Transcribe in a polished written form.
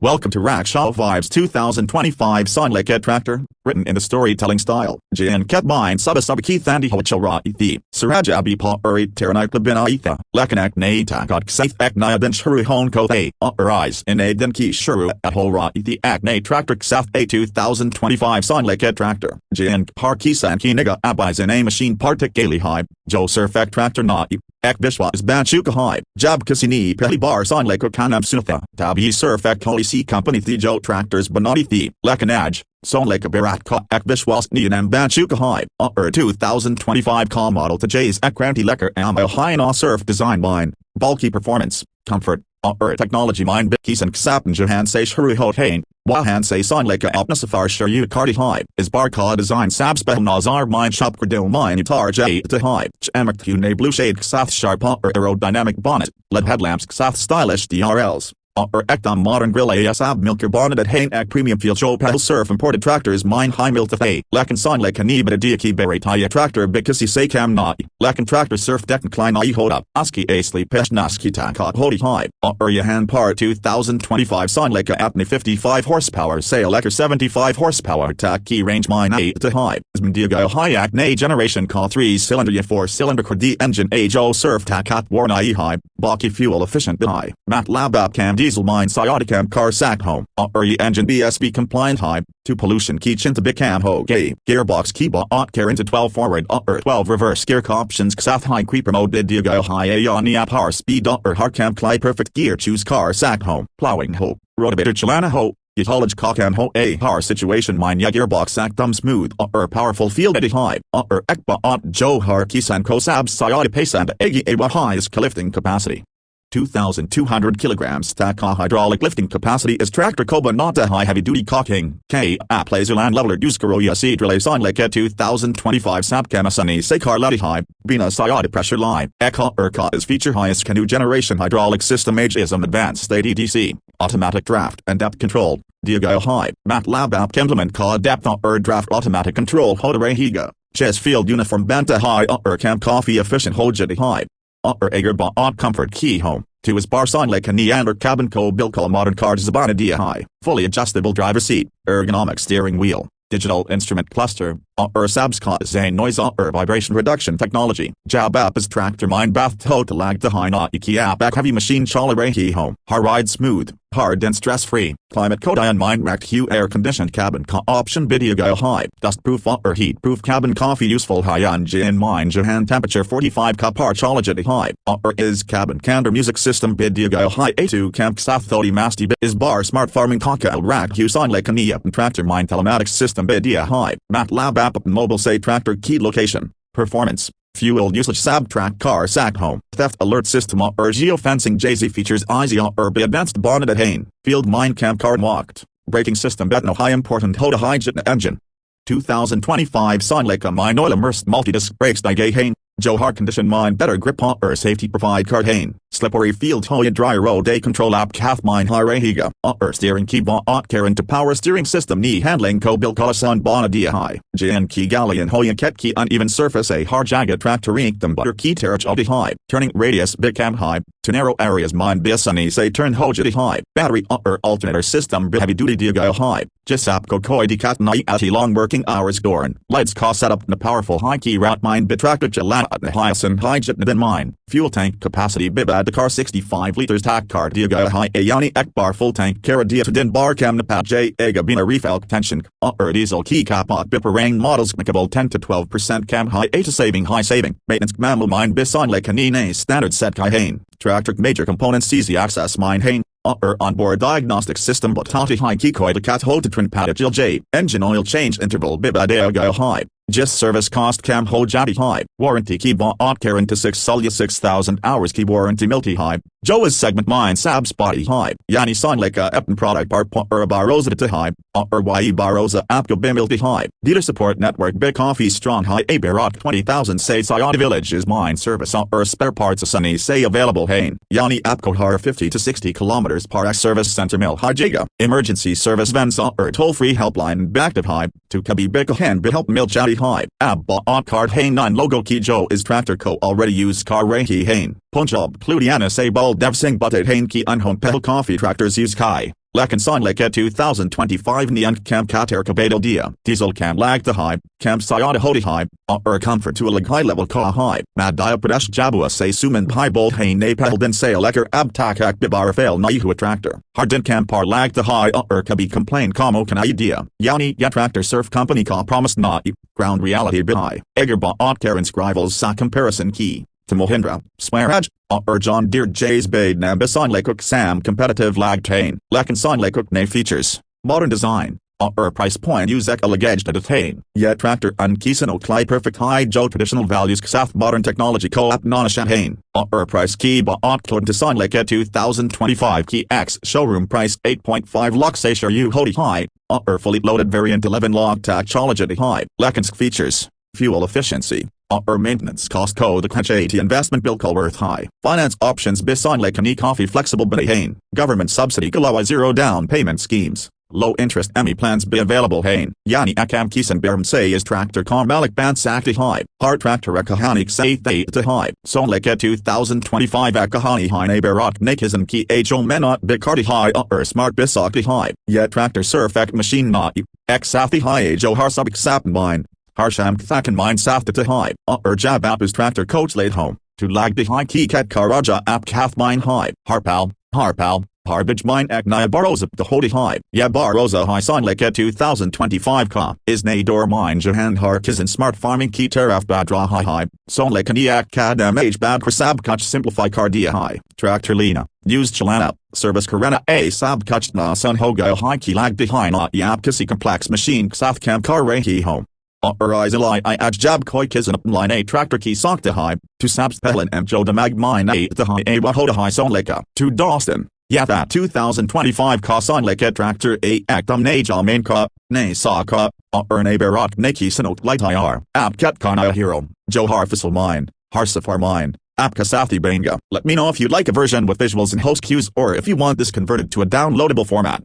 Welcome to Raksha Vibes 2025 Sonalika Tractor, written in the storytelling style. Jan Ketmine Subasubaki Thandi Hochara Ithi, Sarajabi Pa Uri Taranite Labina Itha, Lekanak Naita Got Saith Akniadan Shuru Hon Kothe, Eyes in Aden Ki Shuru at Holra Ithi Akne Tractor South A 2025 Sonalika Tractor. Jan Parkisan Kiniga Abis in A Machine Partik Gali High, Joe Surfak Tractor Nai. Ek Bishwa is Banshuka High, Jab Kasini Pehi Bar Sonalika Kanam Sunatha, Tabi Surfak Holy C Company Thijo Tractors Banati Thi, Lekanaj, Sonalika Baratka Ek Bishwas Nianam Banshuka High, 2025 car model to J's Ekranti Lekker Am a high and surf design mine, bulky performance, comfort, technology mine Bikis and Ksapan Jahan Say Shuru Hot Hain, Wahan Say Sonalika Apnasafar Shuru Kardi High, is Barka Design Sabspel Nazar Mine Shop Cordil Mine Utar J to High, Chamak Blue Shade Ksath Sharp Aerodynamic Bonnet, LED headlamps Ksath Stylish DRLs. Ekdom Modern Grill ASAB Milker Bonnet at Hain Ek Premium Field Show Pedal Surf Imported Tractors Mine High Milta Thay, Lekan Sonalika Nibada Diaki Berry Taya Tractor Bikisi Sakam Nai, Lekan Tractor Surf Deck Klein Ai Hold Up, Aski Asli Peshnaski Takot Hodi High, Yahan Par 2025 Sonalika Apne 55 horsepower Sail Lekker 75 horsepower Tak Key Range Mine A to High, Ismandiago High Akne Generation Call 3-cylinder Ya 4-cylinder Cordi Engine Ajo Surf Takat Warn Ai High, Baki Fuel Efficient High, Mat Lab Up Cam Diesel Mine Sciaticam Car Sack Home, Engine BSB Compliant High, to Pollution Key Chinta Bicam Ho Gay, Gearbox Keyba Care into 12 forward 12 reverse gear options Ksath High Creeper Mode Diago High Ayani App Power Speed Harcam Cly Perfect Gear Choose Car Sack Home, Plowing Ho, Rotavator Chalana Ho, Yatolage Cockam Ho A Har Situation Mine Ya Gearbox Sack Thumb Smooth Powerful Field Eddy High, Ekba Joe Har Kisan Kosab Sciati Paysand Agi Awa Highest Lifting Capacity. 2,200 kilograms Taka hydraulic lifting capacity is tractor Koba Nata high heavy duty cocking K app Laserland leveler Duskaroya Seed Relay Sonalika 2025 Sapkamasani Sekar Lati High Bina Sayada pressure line Eka Urka is feature highest canoe generation hydraulic system ageism advanced state EDC automatic draft and depth control Diago High Mat Lab app implement Ka depth draft automatic control Hodare Higa Chess field uniform Banta High Camp coffee efficient Hojadi High Ager Comfort Key Home, to his bar Sonalika Neander Cabin Co Bilko Modern Cars Zabana Dia High, fully adjustable driver seat, ergonomic steering wheel, digital instrument cluster, Sabska Zane noise vibration reduction technology, Jab app is tractor mine bath total lag to high na Iki app heavy machine Chalare Home, har ride smooth, hard and stress free, climate code ion mine rack hue air conditioned cabin option video go high, dust proof heat proof cabin coffee useful high on Jin mine Jahan temperature 45 kapar chalajati high, is cabin candor music system video go high A2 camp south 30 masti is bar smart farming kaka rack hue Sonalika Nia tractor mine telematics system bidia high, mat lab app mobile say tractor key location, performance, fuel usage Sabtrack car sack home, theft alert system geofencing JZ features IZA advanced bonnet at Hain, field mine camp car walked, braking system betno high important Hoda high jitna engine. 2025 Sonalika mine oil immersed multi-disc brakes Digay Hain, Johar condition mine better grip safety provide card Hain, slippery field Hoya dry road day control app Kath mine high Higa, steering key care into power steering system knee handling co bil kalasan bona dia high, Jan key galleon Hoya ket key uneven surface a hard jagged tractor them butter key terrage odi high, turning radius big cam high, to narrow areas mine biasani say turn hojadi high, battery alternator system heavy duty diago high, jisap kokoi di kat nai ati long working hours dorn, lights cost setup na powerful high key route mine bitractor chalana na hyacinth high jitna mine, fuel tank capacity bibad the car 65 liters tak car diago high ayani ekbar full tank kara dia to din bar cam napat j agabina refill tension, diesel key kapot biparang models makable 10 to 12% cam high a to saving maintenance mammal mine Sonalika Nine standard set kai Hain, tractor major components easy access mine Hain, onboard diagnostic system Botati high key koi to cat hold to trin padajil j, engine oil change interval bibadeo high, just service cost cam ho jadi high, warranty key care into 6,000 hours key warranty milti high, Joa's segment mine sab spotty high, yani Sonalika epen product bar barosa to high, ye barosa apko bimilti high, dealer support network big coffee strong high a barat 20,000 say Sayada village is mine service spare parts a sunny say available Hain, yani apko har 50 to 60 kilometers par service center mil high jiga, emergency service vents toll free helpline active high, to kabi big hand be help mil chatty high, ab card Hain 9 logo key Joe is tractor co already used car Reiki Hain, Punjab Pludiana say bold dev sing but at Hain ki unhome pedal coffee tractors use kai. Lekin Sonalika 2025 Niang Camp Kater Kabato Dia. Diesel Cam Lag the High. Camp Sayada Hodi High. Comfort to a lag high level Ka High. Mad Dia Pradesh Jabua say Suman High Bolt Hain Napel Den Say Lekker Abtakak Bibar Fail Naihu Tractor. Hardin Camp Par Lag the High. Kabi Complain Kamo Kan Idea. Yauni Ya Tractor Surf Company Ka Promised Nai. Ground Reality Bihai. Egerba Otker and Scrivels Sa Comparison Key. To Mohindra, Swaraj, John Deere Jays Bade Nambasan Lekuk Sam Competitive Lag Tain, Lekin Son Lekuk Ne Features, Modern Design, Price Point Uzek Alleged to Detain, Yet Tractor Unkisano Klai Perfect High Joe Traditional Values Ksaf Modern Technology Co-op Nana Champagne, Price Key Ba Otklon to Son Leke 2025 Key X Showroom Price 8.5 Lux Asher U Hodi High, Fully Loaded Variant 11 Log Tachology High, Lekinsk Features, Fuel Efficiency. Maintenance cost code the investment bill worth high. Finance options Bison Lekani Coffee Flexible Bahane. Government subsidy Galawa zero down payment schemes. Low interest ME plans be available Hain. Yani Akam Kisan Berm say is tractor Malik Ban Sakti High. Hard tractor Akahanik say they to high. Sonalika 2025 Akahani High Neighborot Nakizan Ki Ho Menot Bikardi High Smart Bisakti High. Yet tractor Surf Ek Machine Not. Ek Safti High Jo Harsabik Sap Mine. Harsham Kthakan Mine Safta to High, Jab Appus Tractor Coach laid home, to Lag the High Kikat Karaja App Kath Mine High, Harpal, Harbage Mine Aknaya Baroza the Hodi High, Yabaroza High Sonalika 2025 Ka, Isnay Dor Mine Jahan Harkizan Smart Farming Ki Teraf Badra High, Sonalika Niak Kadam Age Bad Krasab Kach Simplify Cardia High, Tractor Lena, Used Chalana, Service Karana A Sab Kachna Sun Hoga High Ki Lag Behind Yap Kisi Complex Machine Ksath Kam Kar Rehi Home. Izalai I Ajab Koi Kizan Line A Tractor Key Sock to High, to Sabs Pelin and Joe Damag Mine A the High A Wahoda High Sonalika, to Dawson, Yatha 2025 Ka Sonalika Tractor A Actum Naja Main Ka, Ne Saka, Ne Barak Neki Sanok Light IR, App Kat Kana Hero, Joe Harfisal Mine, Harsafar Mine, App Kasathi Banga. Let me know if you'd like a version with visuals and host cues or if you want this converted to a downloadable format.